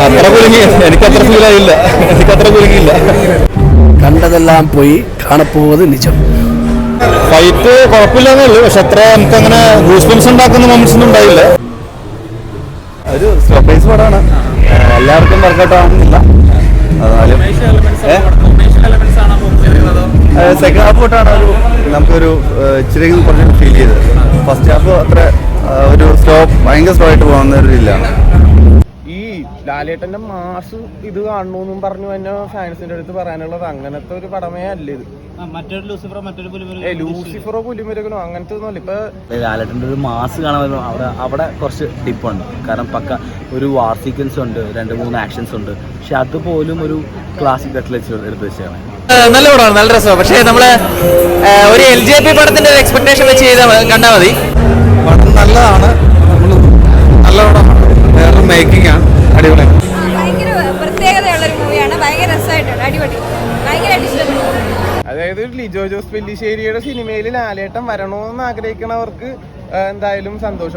അത്ര കുലുങ്ങി, എനിക്കത്ര ഫീലായില്ല, എനിക്കത്ര കുലുങ്ങിയില്ല. കണ്ടതെല്ലാം പോയി കാണപ്പോവത് നിജം. ഫൈറ്റ് കുഴപ്പമില്ലെന്നേ ഉള്ളൂ, പക്ഷെ അത്ര നമുക്കങ്ങനെ ഗൂസ്ബംസ് ഉണ്ടാക്കുന്ന മൊമെന്റ്സ് ഒന്നും ഉണ്ടായില്ല. ഒരു സർപ്രൈസ് പടമാണ്, എല്ലാവർക്കും വർക്കൗട്ട് ആവുന്നില്ല. സെക്കൻഡ് ഹാഫ് തൊട്ടാണ് നമുക്കൊരു ഇച്ചിരി കുറച്ച് ഫീൽ ചെയ്തത്. ഫസ്റ്റ് ഹാഫ് അത്ര ഒരു ഭയങ്കര സ്ലോ ആയിട്ട് പോകുന്ന ഒരു രീതിയിലാണ്. ഈ ലാലേട്ടന്റെ മാസ് ഇത് കാണണമെന്നും പറഞ്ഞു തന്നെ ഫാൻസിന്റെ അടുത്ത് പറയാനുള്ളത്. അങ്ങനത്തെ ഒരു പടമേ അല്ല ഇത്. ലൂസിഫറോ പുലിമുരുകനോ അങ്ങനത്തെ ഒന്നുമല്ല. ഇപ്പൊ ലാലേട്ടൻ്റെ ഒരു മാസ് കാണാൻ അവിടെ കുറച്ച് ഡിപ്പുണ്ട്. കാരണം പക്ക ഒരു വാർ സീക്വൻസ് ഉണ്ട്, 2-3 ആക്ഷൻസ് ഉണ്ട്. പക്ഷെ അതുപോലും ഒരു ക്ലാസിക് എടുത്ത് വെച്ചാണ്. നല്ല പടമാണ്, നല്ല രസമാണ്. പക്ഷേ നമ്മള് ഒരു LJP പടത്തിന്റെ ഒരു എക്സ്പെക്ടേഷൻ വെച്ച് കണ്ടാൽ മതി. പടം നല്ലതാണ്, നല്ല പടമാണ്, വേറെ മേക്കിംഗ് ആണ്, അടിപൊളിയാണ്. ഭയങ്കര പ്രത്യേകതയുള്ളൊരു മൂവിയാണ്, ഭയങ്കര രസമായിട്ടുണ്ട്, അടിപൊളി, ഭയങ്കരമായിട്ട് ഇഷ്ടപ്പെട്ടു. അതായത് ലിജോ ജോസ് പെല്ലിശ്ശേരിയുടെ സിനിമയിൽ ലാലേട്ടൻ വരണമെന്ന് ആഗ്രഹിക്കണവർക്ക് എന്തായാലും സന്തോഷം.